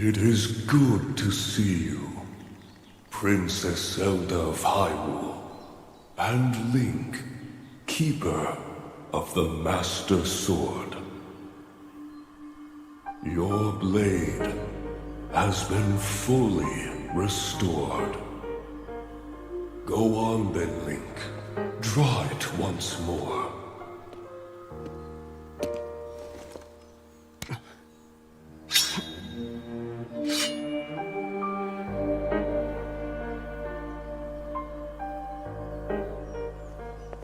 It is good to see you, Princess Zelda of Hyrule, and Link, Keeper of the Master Sword. Your blade has been fully restored. Go on then, Link. Draw it once more.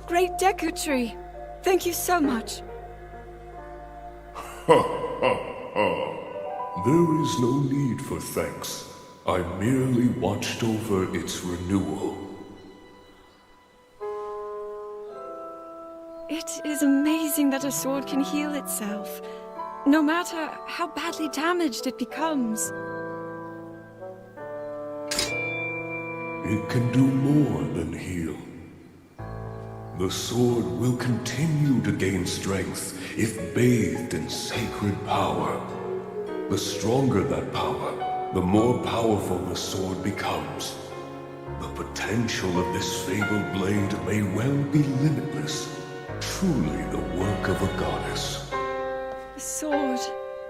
Great Deku Tree! Thank you so much. There is no need for thanks. I merely watched over its renewal. It is amazing that a sword can heal itself, no matter how badly damaged it becomes. It can do more than heal. The sword will continue to gain strength if bathed in sacred power. The stronger that power, the more powerful the sword becomes. The potential of this fabled blade may well be limitless. Truly the work of a goddess. A sword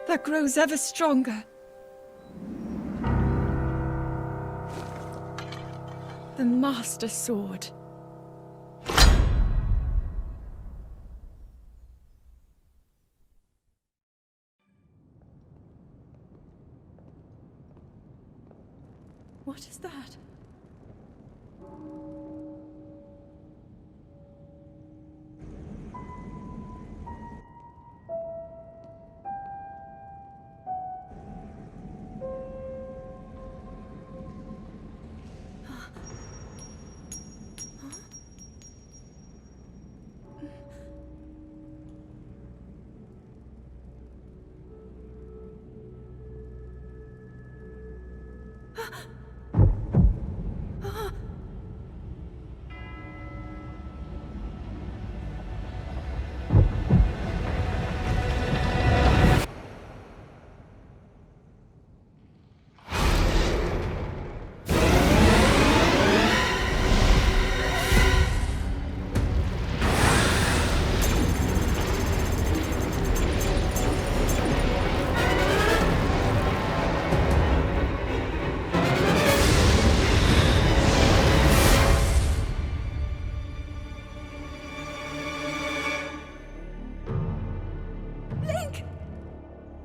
that grows ever stronger. The Master Sword. What is that?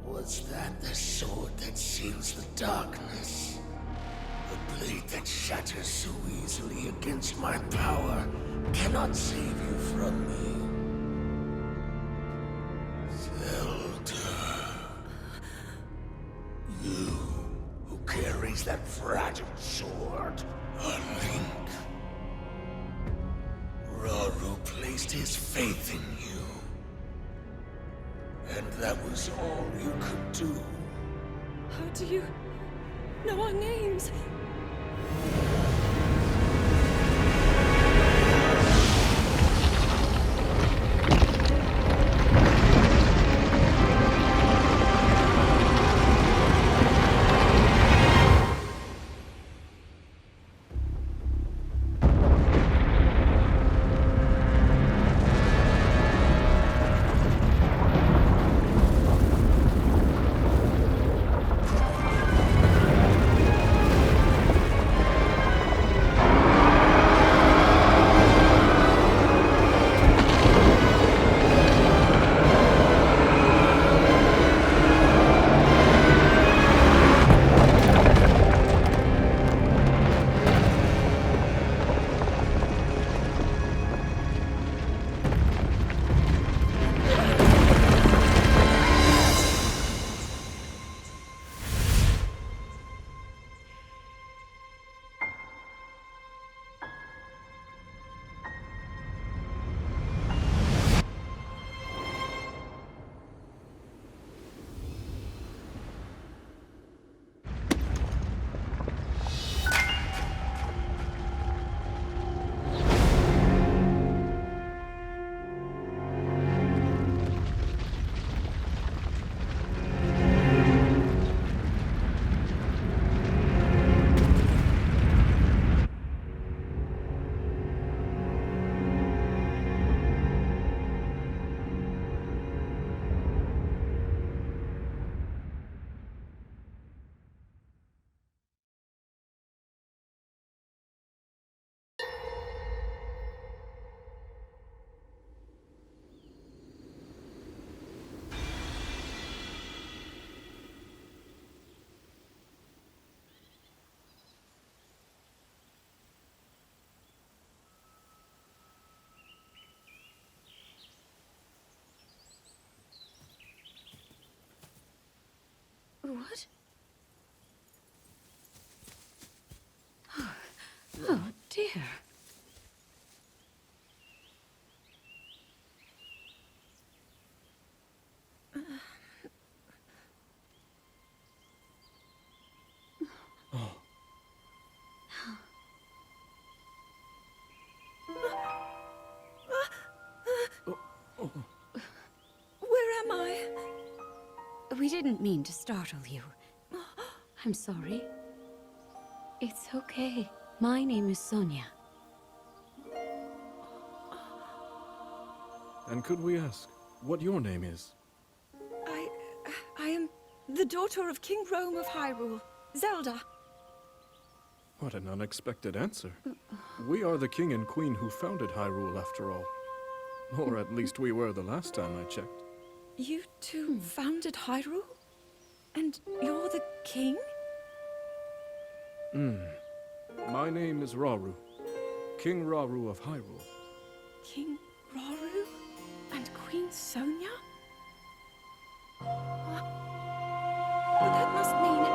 Was that the sword that seals the darkness? The blade that shatters so easily against my power cannot save you from me. Zelda. You who carries that fragile sword. A Link. Rauru placed his faith in you. And that was all you could do. How do you know our names? What? Oh, dear. Where am I? We didn't mean to startle you. I'm sorry. It's okay. My name is Sonia. And could we ask what your name is? I am the daughter of King Rome of Hyrule, Zelda. What an unexpected answer. We are the king and queen who founded Hyrule, after all. Or at least we were the last time I checked. You two founded Hyrule? And you're the king? My name is Rauru. King Rauru of Hyrule. King Rauru? And Queen Sonia? But that must mean...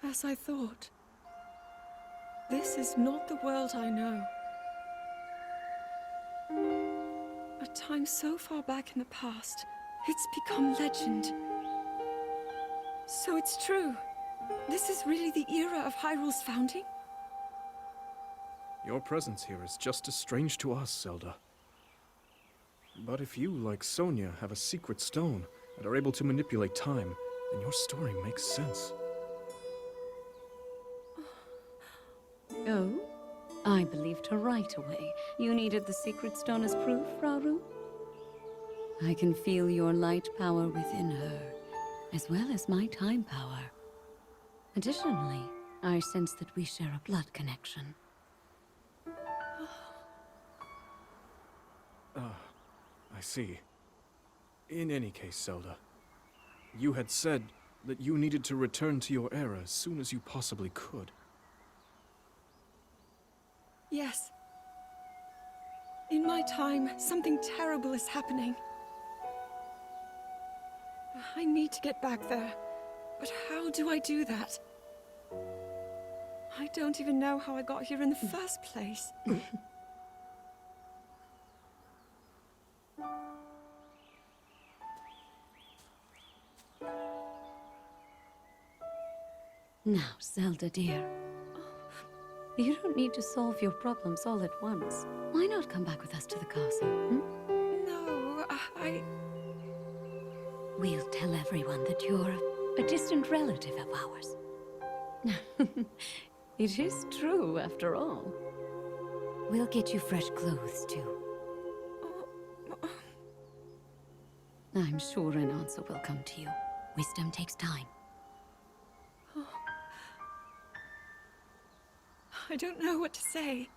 As I thought. This is not the world I know. A time so far back in the past, it's become legend. So it's true. This is really the era of Hyrule's founding? Your presence here is just as strange to us, Zelda. But if you, like Sonia, have a secret stone and are able to manipulate time, then your story makes sense. Oh? I believed her right away. You needed the secret stone as proof, Rauru? I can feel your light power within her, as well as my time power. Additionally, I sense that we share a blood connection. I see. In any case, Zelda, you had said that you needed to return to your era as soon as you possibly could. Yes. In my time, something terrible is happening. I need to get back there. But how do I do that? I don't even know how I got here in the first place. Now, Zelda dear. You don't need to solve your problems all at once. Why not come back with us to the castle, No, We'll tell everyone that you're a distant relative of ours. It is true, after all. We'll get you fresh clothes, too. I'm sure an answer will come to you. Wisdom takes time. I don't know what to say.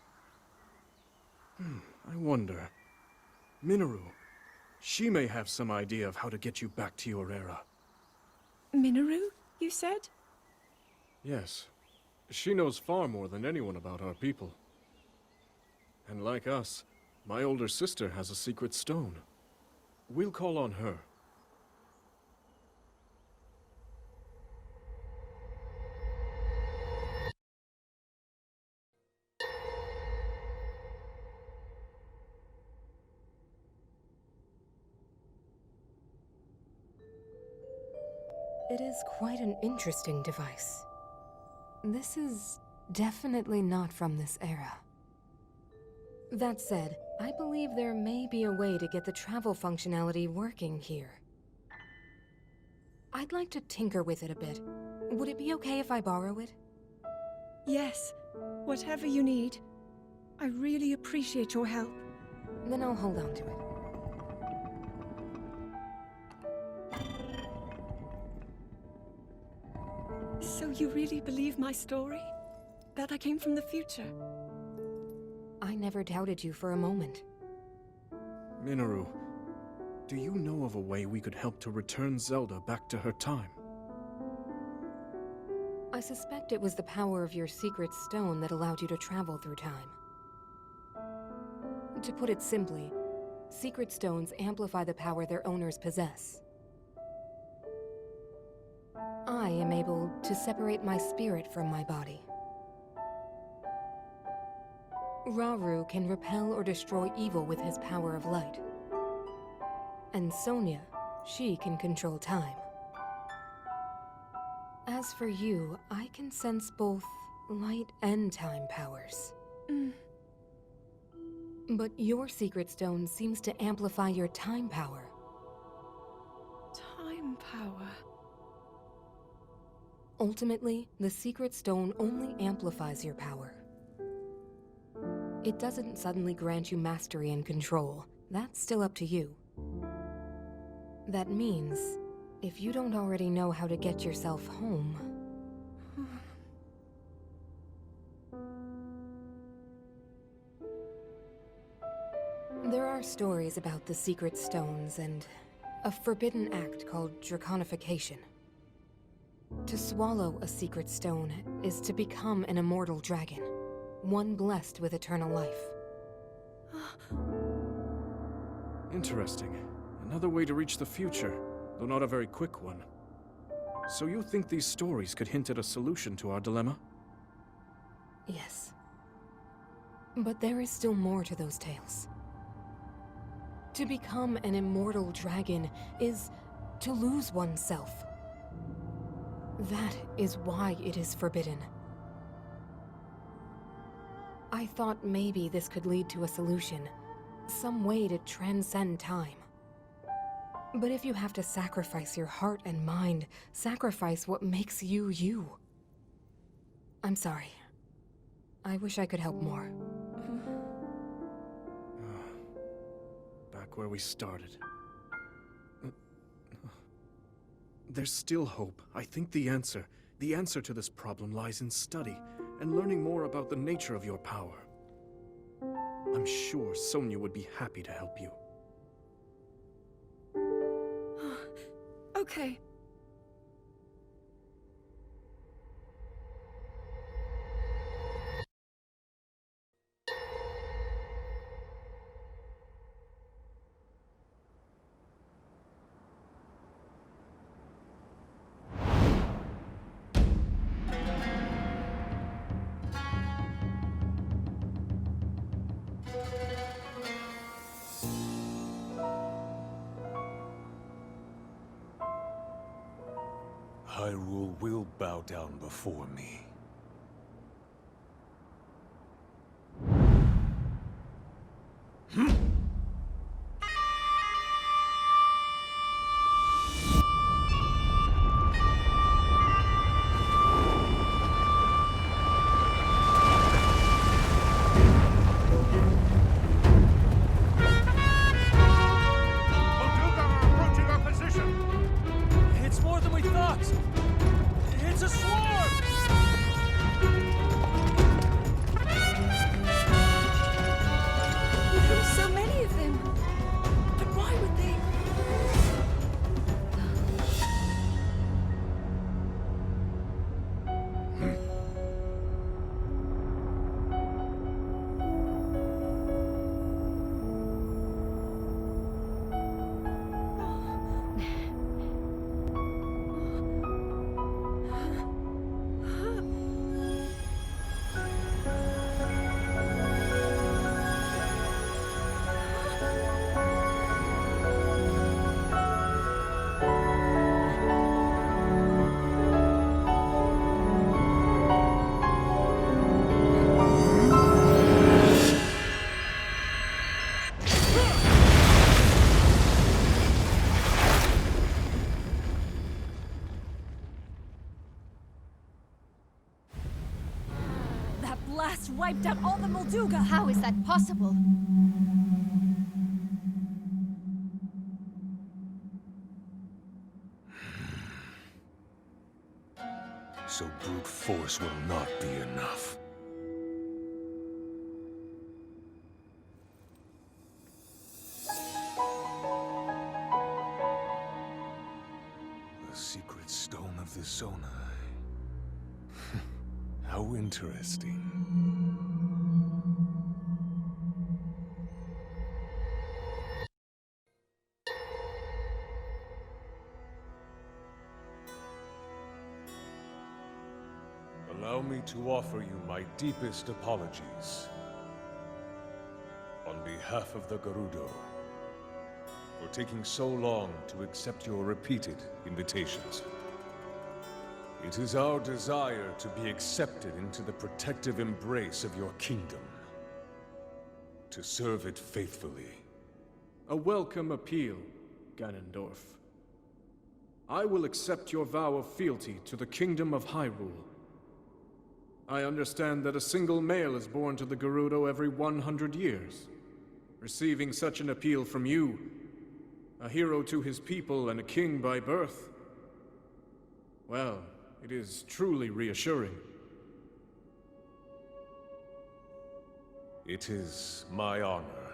I wonder. Minoru, she may have some idea of how to get you back to your era. Minoru, you said? Yes. She knows far more than anyone about our people. And like us, my older sister has a secret stone. We'll call on her. It is quite an interesting device. This is definitely not from this era. That said, I believe there may be a way to get the travel functionality working here. I'd like to tinker with it a bit. Would it be okay if I borrow it? Yes. Whatever you need. I really appreciate your help. Then I'll hold on to it. So you really believe my story? That I came from the future? I never doubted you for a moment. Minoru, do you know of a way we could help to return Zelda back to her time? I suspect it was the power of your secret stone that allowed you to travel through time. To put it simply, secret stones amplify the power their owners possess. I am able to separate my spirit from my body. Rauru can repel or destroy evil with his power of light. And Sonia, she can control time. As for you, I can sense both light and time powers. But your secret stone seems to amplify your time power. Time power. Ultimately, the secret stone only amplifies your power. It doesn't suddenly grant you mastery and control. That's still up to you. That means, if you don't already know how to get yourself home... There are stories about the secret stones and a forbidden act called draconification. To swallow a secret stone is to become an immortal dragon, one blessed with eternal life. Interesting. Another way to reach the future, though not a very quick one. So you think these stories could hint at a solution to our dilemma? Yes. But there is still more to those tales. To become an immortal dragon is to lose oneself. That is why it is forbidden. I thought maybe this could lead to a solution, some way to transcend time. But if you have to sacrifice your heart and mind, sacrifice what makes you you. I'm sorry. I wish I could help more. Back where we started. There's still hope. I think the answer to this problem lies in study and learning more about the nature of your power. I'm sure Sonia would be happy to help you. Okay. Hyrule will bow down before me. Blast wiped out all the Molduga! How is that possible? So brute force will not be enough. Stone of the Zonai. How interesting. Allow me to offer you my deepest apologies. On behalf of the Gerudo, for taking so long to accept your repeated invitations. It is our desire to be accepted into the protective embrace of your kingdom. To serve it faithfully. A welcome appeal, Ganondorf. I will accept your vow of fealty to the Kingdom of Hyrule. I understand that a single male is born to the Gerudo every 100 years. Receiving such an appeal from you, a hero to his people and a king by birth, well, it is truly reassuring. It is my honor.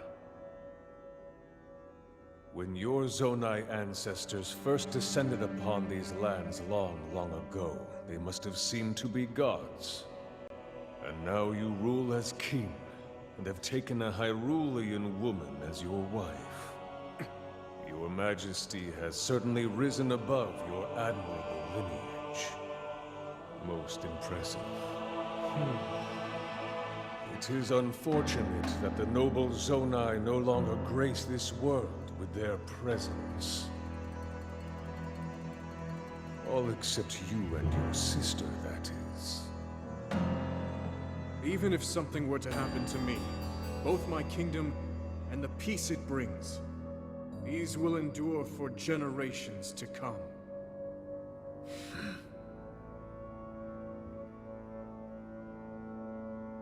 When your Zonai ancestors first descended upon these lands long, long ago, they must have seemed to be gods. And now you rule as king, and have taken a Hyrulean woman as your wife. Your Majesty has certainly risen above your admirable lineage. Most impressive. It is unfortunate that the noble Zonai no longer grace this world with their presence. All except you and your sister, that is. Even if something were to happen to me, both my kingdom and the peace it brings, these will endure for generations to come.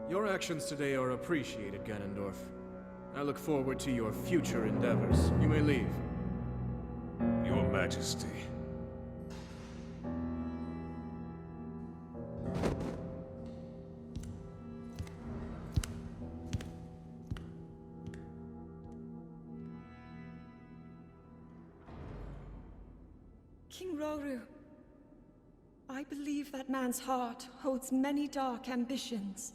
Your actions today are appreciated, Ganondorf. I look forward to your future endeavors. You may leave. Your Majesty. King Roru, I believe that man's heart holds many dark ambitions.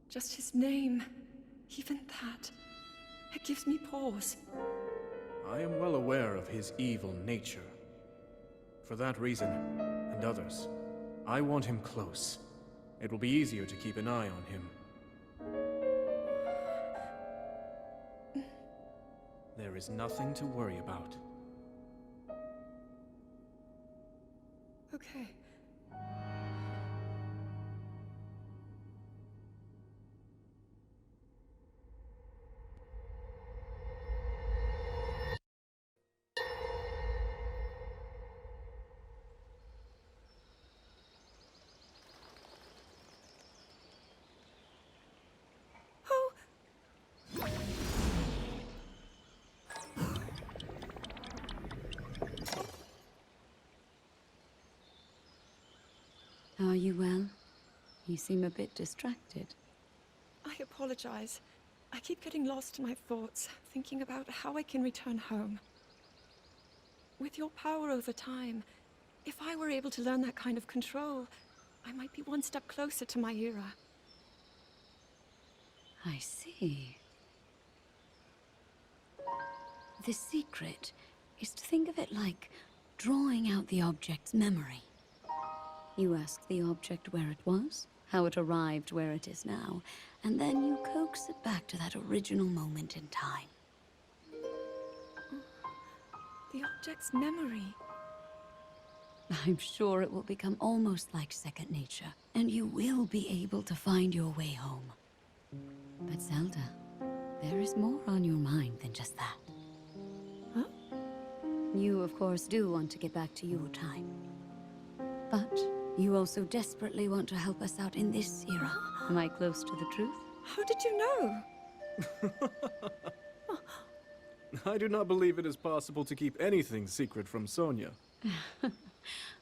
Just his name, even that, it gives me pause. I am well aware of his evil nature. For that reason, and others, I want him close. It will be easier to keep an eye on him. There is nothing to worry about. Okay. Are you well? You seem a bit distracted. I apologize. I keep getting lost in my thoughts, thinking about how I can return home. With your power over time, if I were able to learn that kind of control, I might be one step closer to my era. I see. The secret is to think of it like drawing out the object's memory. You ask the object where it was, how it arrived where it is now, and then you coax it back to that original moment in time. The object's memory. I'm sure it will become almost like second nature, and you will be able to find your way home. But Zelda, there is more on your mind than just that. Huh? You, of course, do want to get back to your time. But you also desperately want to help us out in this era. Am I close to the truth? How did you know? I do not believe it is possible to keep anything secret from Sonia.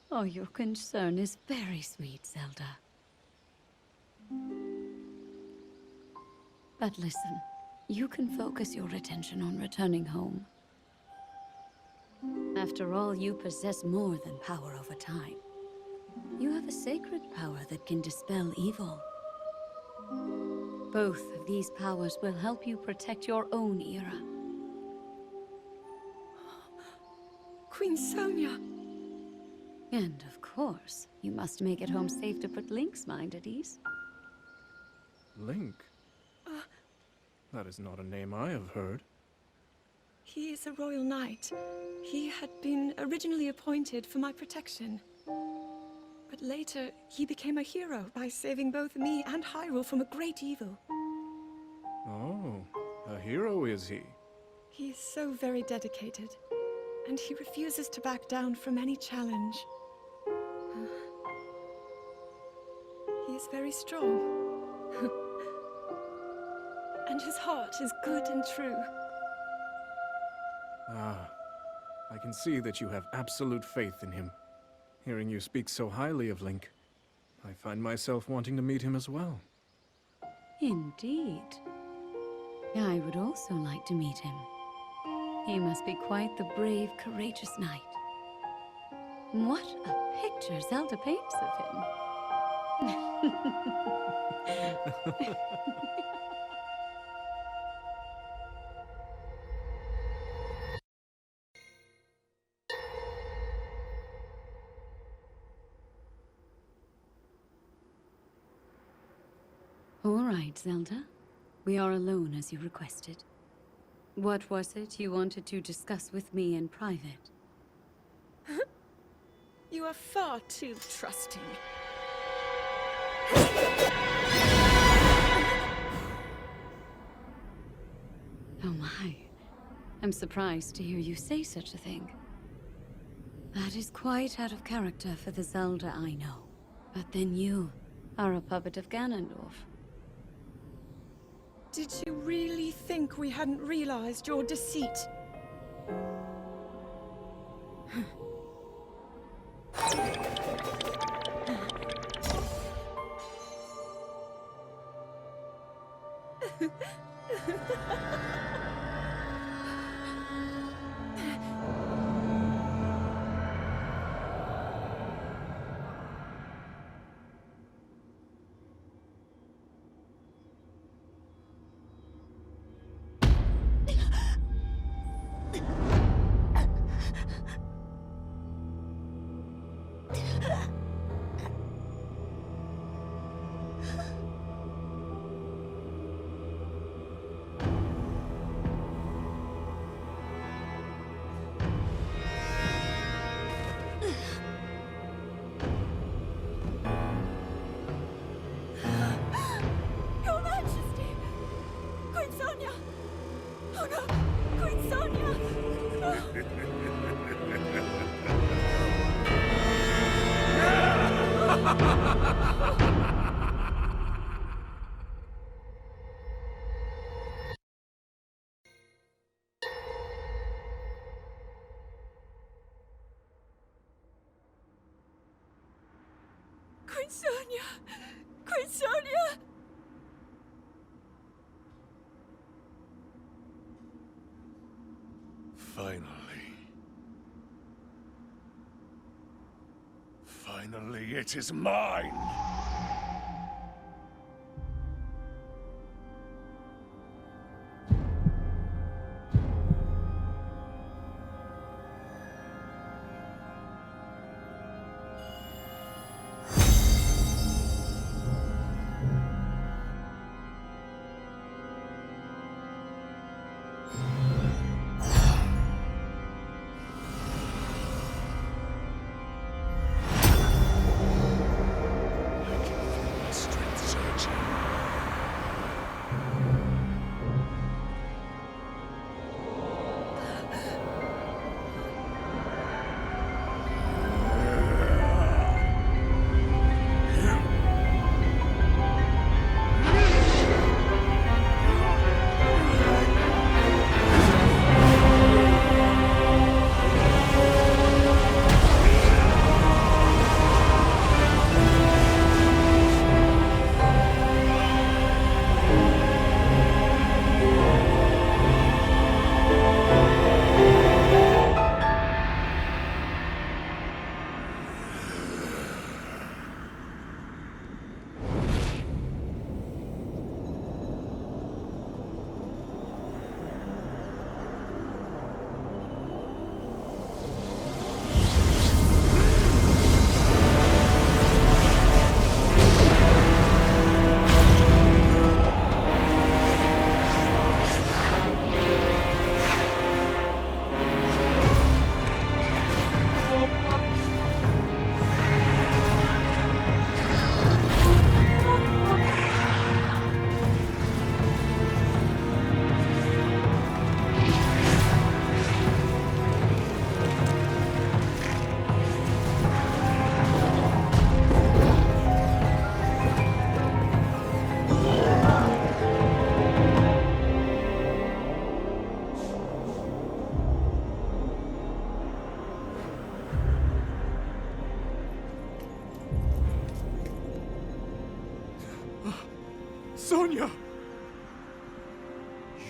Oh, your concern is very sweet, Zelda. But listen, you can focus your attention on returning home. After all, you possess more than power over time. You have a sacred power that can dispel evil. Both of these powers will help you protect your own era. Queen Sonia! And of course, you must make it home safe to put Link's mind at ease. Link? That is not a name I have heard. He is a royal knight. He had been originally appointed for my protection. But later, he became a hero by saving both me and Hyrule from a great evil. Oh, a hero is he? He is so very dedicated, and he refuses to back down from any challenge. He is very strong. And his heart is good and true. Ah, I can see that you have absolute faith in him. Hearing you speak so highly of Link, I find myself wanting to meet him as well. Indeed. I would also like to meet him. He must be quite the brave, courageous knight. What a picture Zelda paints of him. All right, Zelda. We are alone as you requested. What was it you wanted to discuss with me in private? You are far too trusting. Oh my. I'm surprised to hear you say such a thing. That is quite out of character for the Zelda I know. But then you are a puppet of Ganondorf. Did you really think we hadn't realized your deceit? Your Majesty! Queen Sonia! Oh no! Queen Sonia! Queen Sonia! Queen Sonia! Finally. Finally, it is mine!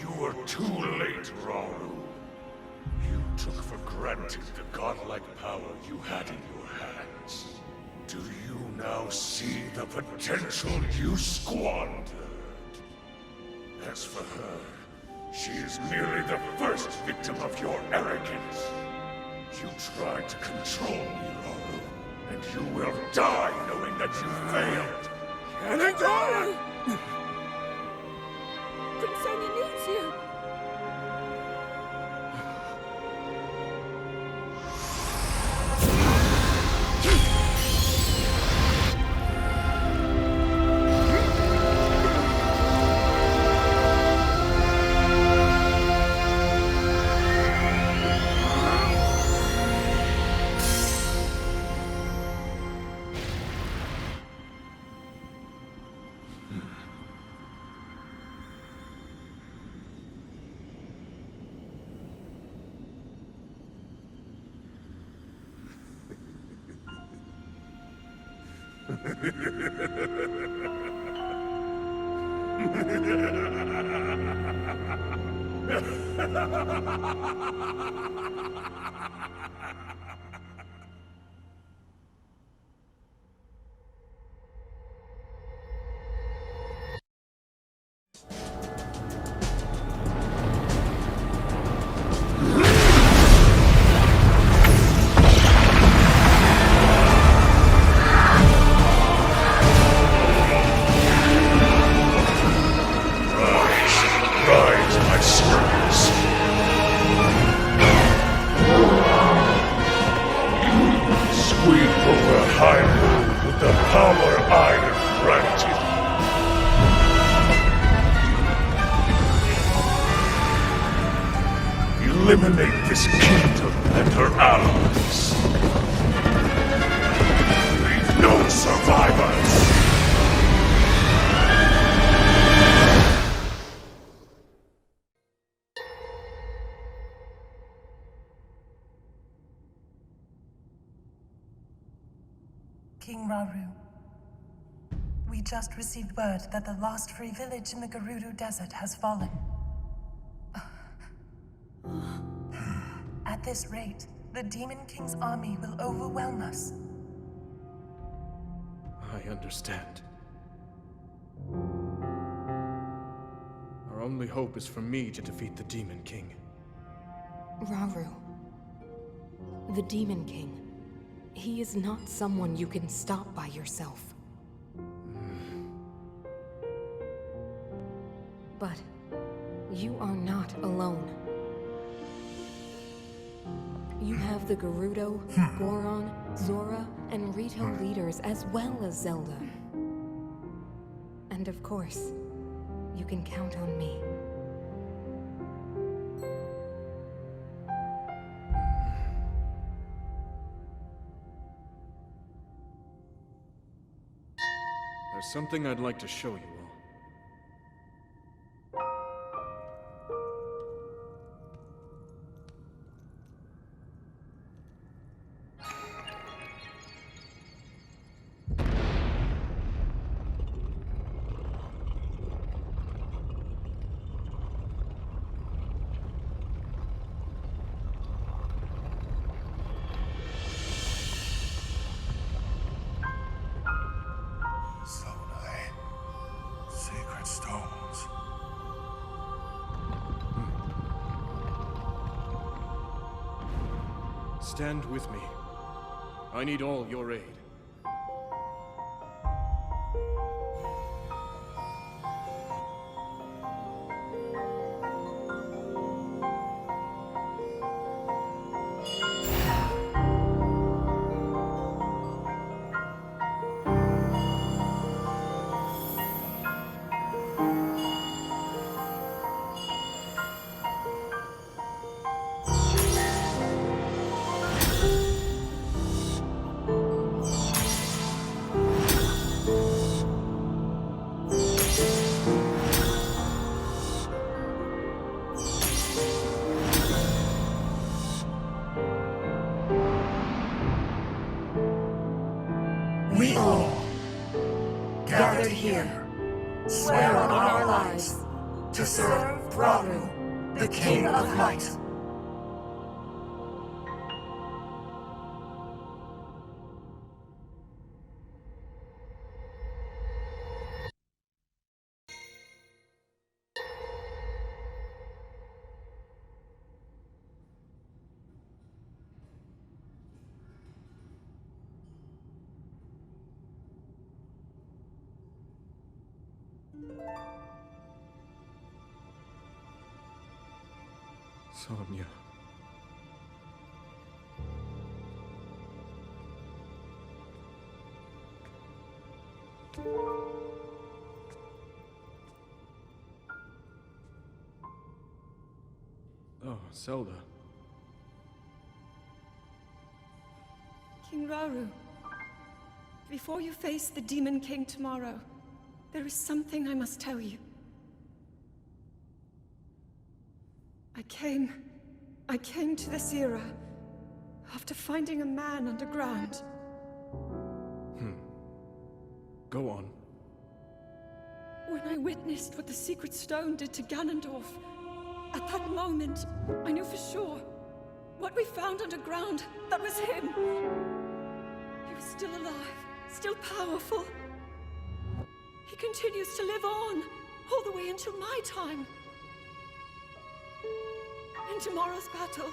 You were too late, Rauru. You took for granted the godlike power you had in your hands. Do you now see the potential you squandered? As for her, she is merely the first victim of your arrogance. You tried to control me, Rauru, and you will die knowing that you failed. Ganondorf! Prince Sonia needs you! Rise, my servants. Sweep over Hyrule with the power I have granted. Eliminate this kingdom and her allies. Leave no survivors. King Rauru, we just received word that the last free village in the Gerudo Desert has fallen. At this rate, the Demon King's army will overwhelm us. I understand. Our only hope is for me to defeat the Demon King. Rauru. The Demon King. He is not someone you can stop by yourself. But you are not alone. You have the Gerudo, Goron, Zora, and Rito leaders as well as Zelda. And of course, you can count on me. There's something I'd like to show you all. Sacred stones. Stand with me. I need all your aid. We all, gathered here, swear on our lives to serve Rauru, the King of Light. Sonya. Oh, Zelda. King Rauru, before you face the Demon King tomorrow, there is something I must tell you. I came to this era after finding a man underground. Go on. When I witnessed what the Secret Stone did to Ganondorf, at that moment, I knew for sure what we found underground, that was him. He was still alive, still powerful. He continues to live on, all the way until my time. In tomorrow's battle,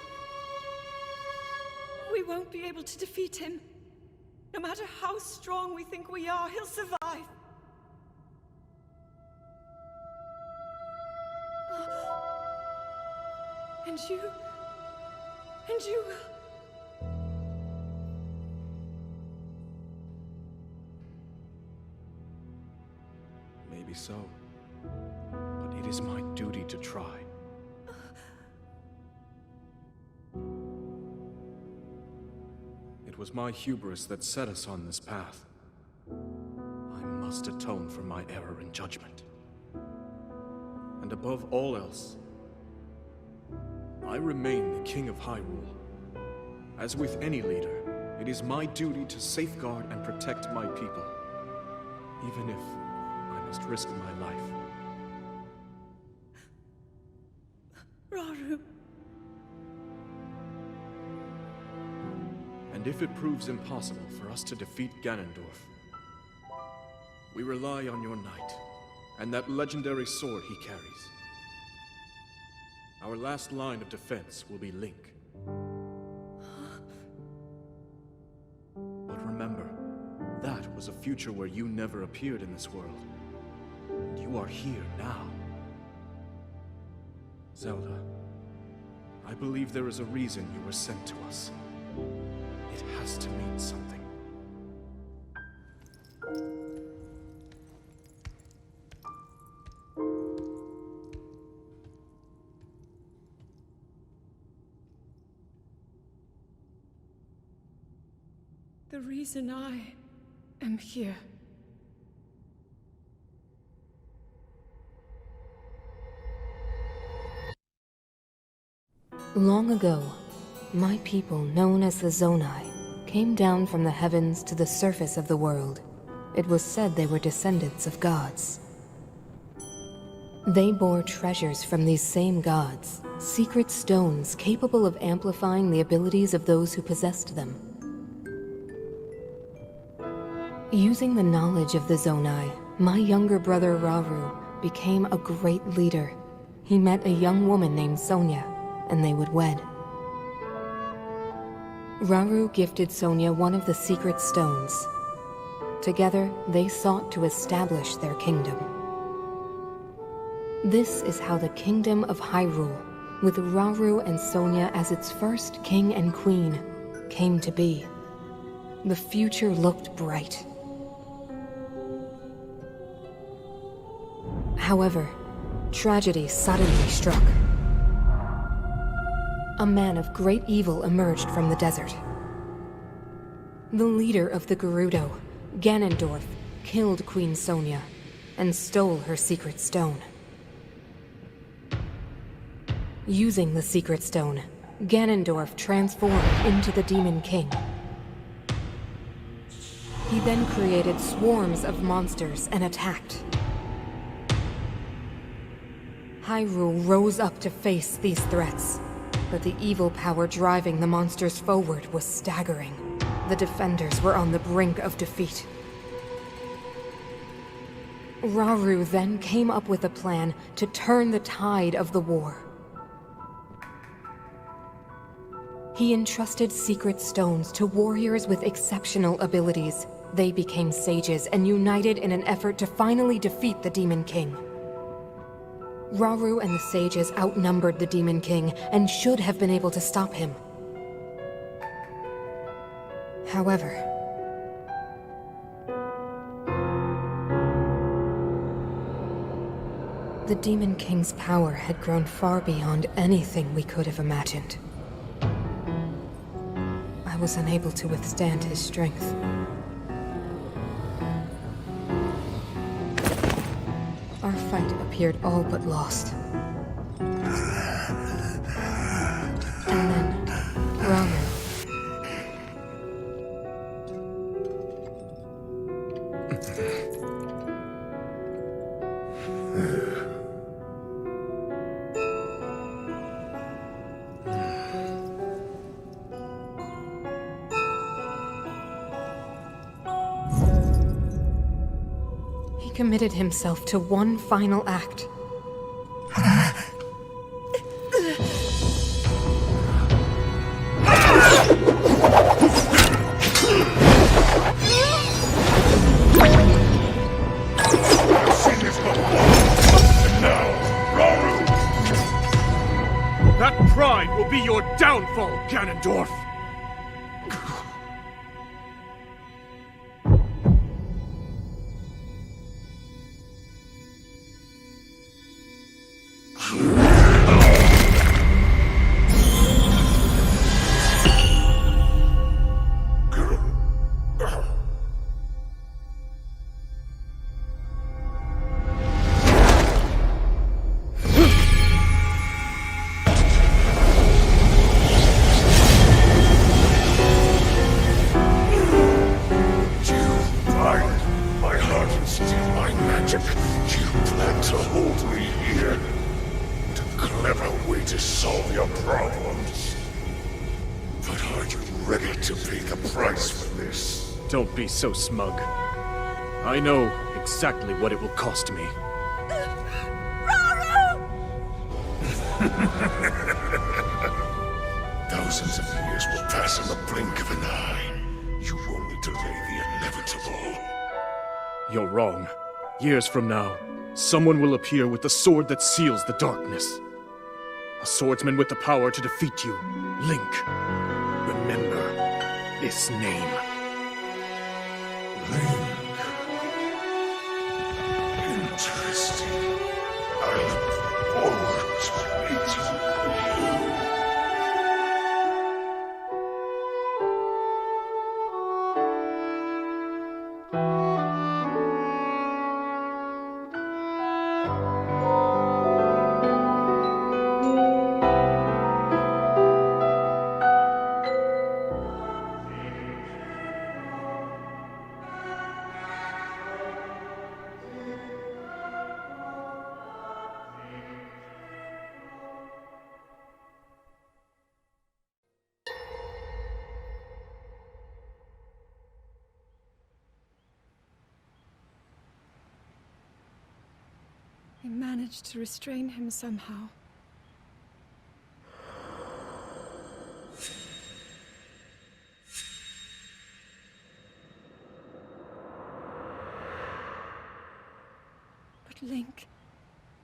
we won't be able to defeat him. No matter how strong we think we are, he'll survive. And you will. Maybe so. But it is my duty to try. It was my hubris that set us on this path. I must atone for my error in judgment. And above all else, I remain the King of Hyrule. As with any leader, it is my duty to safeguard and protect my people, even if I must risk my life. Rauru. And if it proves impossible for us to defeat Ganondorf, we rely on your knight, and that legendary sword he carries. Our last line of defense will be Link. But remember, that was a future where you never appeared in this world. And you are here now. Zelda, I believe there is a reason you were sent to us. It has to mean something. The reason I am here. Long ago, my people, known as the Zonai, came down from the heavens to the surface of the world. It was said they were descendants of gods. They bore treasures from these same gods, secret stones capable of amplifying the abilities of those who possessed them. Using the knowledge of the Zonai, my younger brother Rauru became a great leader. He met a young woman named Sonya, and they would wed. Rauru gifted Sonya one of the secret stones. Together, they sought to establish their kingdom. This is how the Kingdom of Hyrule, with Rauru and Sonya as its first king and queen, came to be. The future looked bright. However, tragedy suddenly struck. A man of great evil emerged from the desert. The leader of the Gerudo, Ganondorf, killed Queen Sonya and stole her secret stone. Using the secret stone, Ganondorf transformed into the Demon King. He then created swarms of monsters and attacked. Hyrule rose up to face these threats. But the evil power driving the monsters forward was staggering. The defenders were on the brink of defeat. Rauru then came up with a plan to turn the tide of the war. He entrusted secret stones to warriors with exceptional abilities. They became sages and united in an effort to finally defeat the Demon King. Rauru and the sages outnumbered the Demon King and should have been able to stop him. However, the Demon King's power had grown far beyond anything we could have imagined. I was unable to withstand his strength. Our fight appeared all but lost. And then, Rauru. He committed himself to one final act. That pride will be your downfall, Ganondorf! Don't be so smug. I know exactly what it will cost me. Thousands of years will pass in the blink of an eye. You only delay the inevitable. You're wrong. Years from now, someone will appear with the sword that seals the darkness. A swordsman with the power to defeat you. Link. Remember this name. Link. Interesting. I look forward to meeting you. I managed to restrain him somehow. But Link,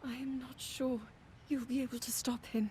I am not sure you'll be able to stop him.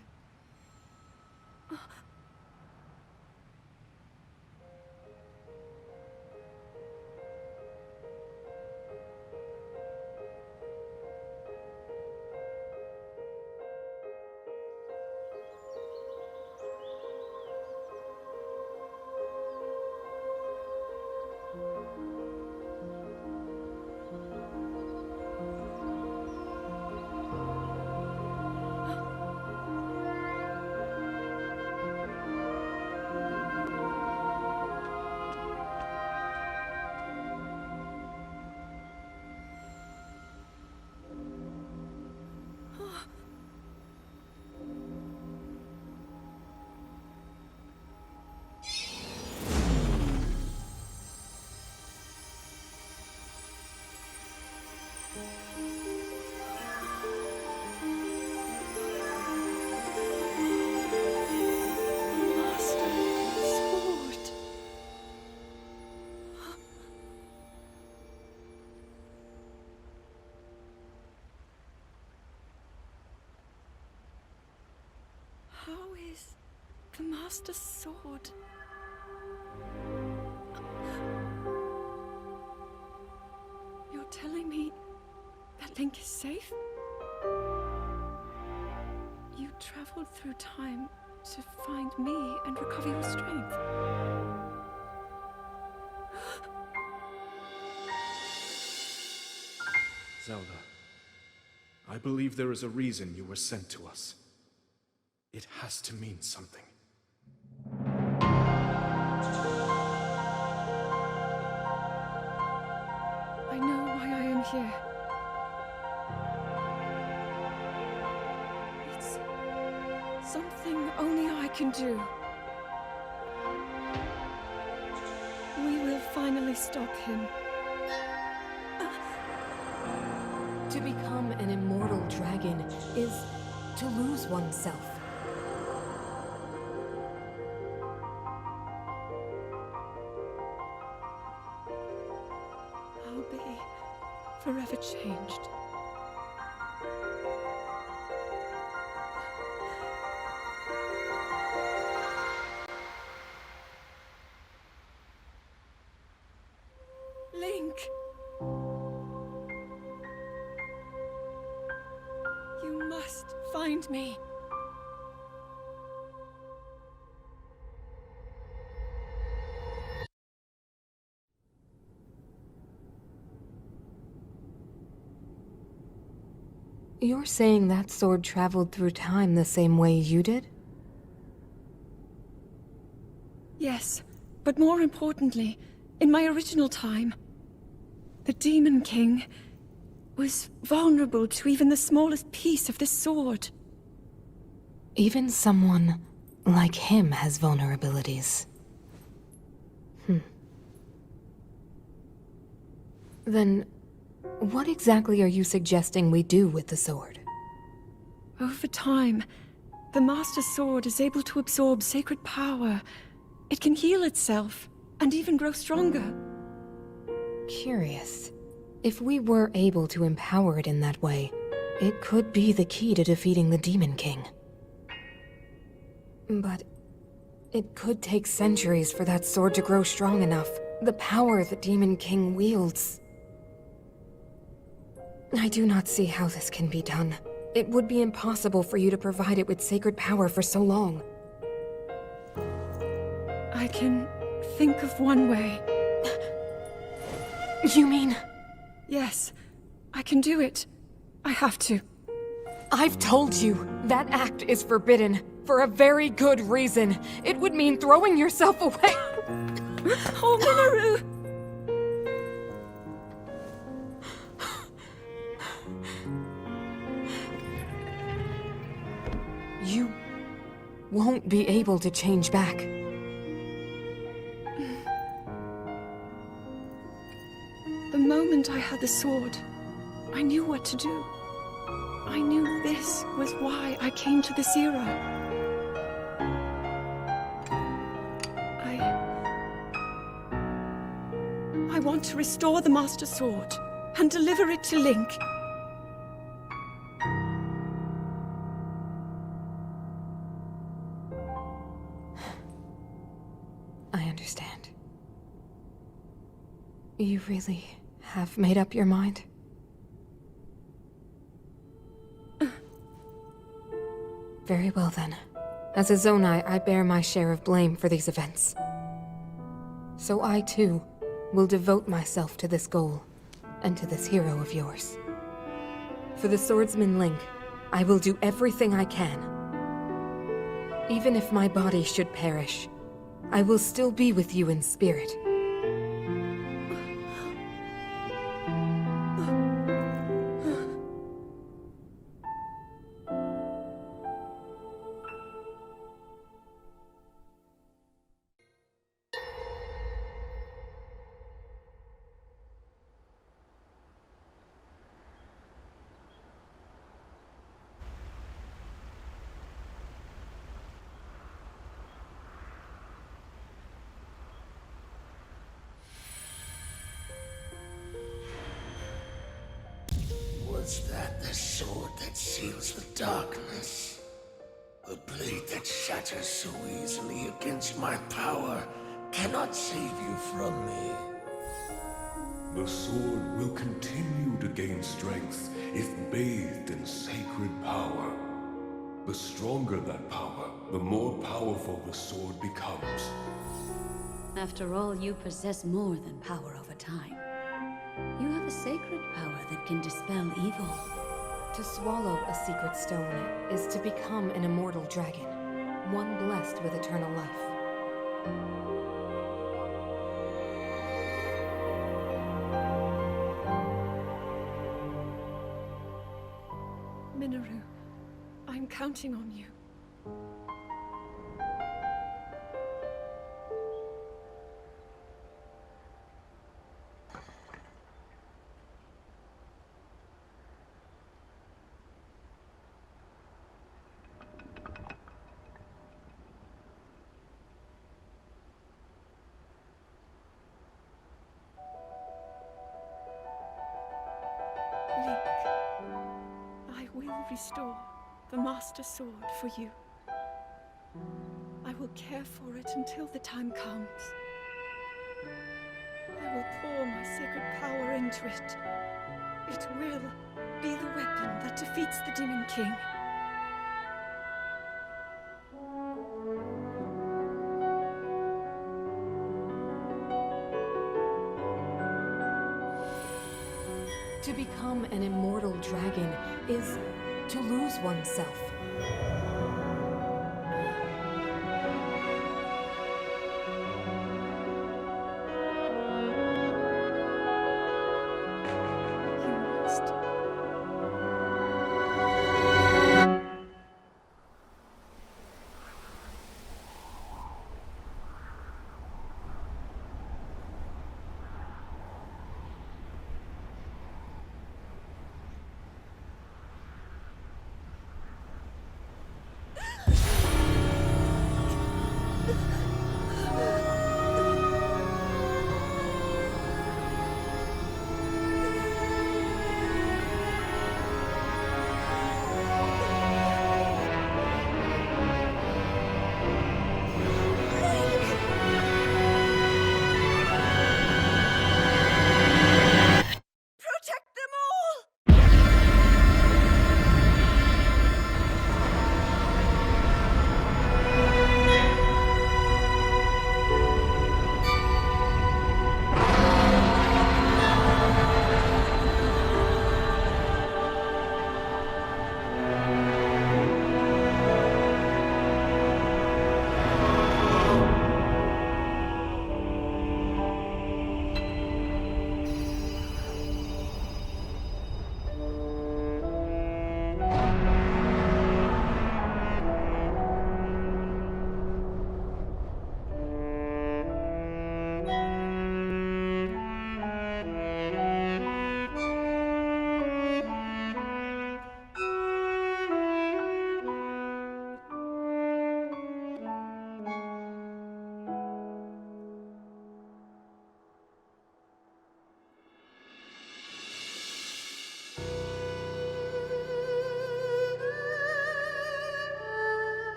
How is the Master Sword? You're telling me that Link is safe? You traveled through time to find me and recover your strength. Zelda, I believe there is a reason you were sent to us. It has to mean something. I know why I am here. It's something only I can do. We will finally stop him. To become an immortal dragon is to lose oneself. I'll be forever changed. Link! You must find me. You're saying that sword traveled through time the same way you did? Yes, but more importantly, in my original time, the Demon King was vulnerable to even the smallest piece of this sword. Even someone like him has vulnerabilities. Then, what exactly are you suggesting we do with the sword? Over time, the Master Sword is able to absorb sacred power. It can heal itself, and even grow stronger. Curious. If we were able to empower it in that way, it could be the key to defeating the Demon King. But it could take centuries for that sword to grow strong enough. The power the Demon King wields. I do not see how this can be done. It would be impossible for you to provide it with sacred power for so long. I can think of one way. You mean... Yes, I can do it. I have to. I've told you, that act is forbidden. For a very good reason. It would mean throwing yourself away. Oh, Minoru! You won't be able to change back. The moment I had the sword, I knew what to do. I knew this was why I came to this era. I want to restore the Master Sword and deliver it to Link. I understand. You really have made up your mind? Very well then. As a Zonai, I bear my share of blame for these events. So I too will devote myself to this goal, and to this hero of yours. For the swordsman Link, I will do everything I can. Even if my body should perish, I will still be with you in spirit. Was that the sword that seals the darkness? A blade that shatters so easily against my power cannot save you from me. The sword will continue to gain strength if bathed in sacred power. The stronger that power, the more powerful the sword becomes. After all, you possess more than power over time. You have a sacred power that can dispel evil. To swallow a secret stone is to become an immortal dragon, one blessed with eternal life. Minoru, I'm counting on you. I will restore the Master Sword for you. I will care for it until the time comes. I will pour my sacred power into it. It will be the weapon that defeats the Demon King. To become an immortal dragon is to lose oneself. You must. Protect them all!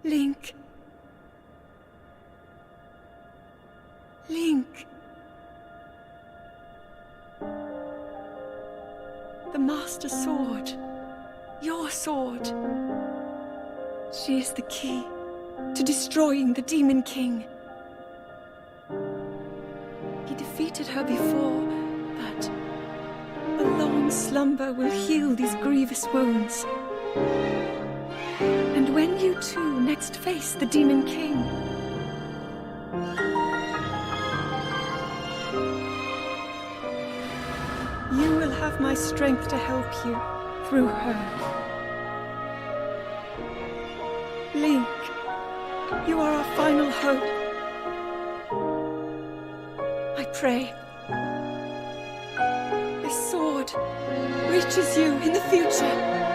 Link. Link. The Master Sword. Your sword. She is the key to destroying the Demon King. He defeated her before, but a long slumber will heal these grievous wounds. And when you two next face the Demon King, you will have my strength to help you through her. Link, you are our final hope. I pray this sword reaches you in the future.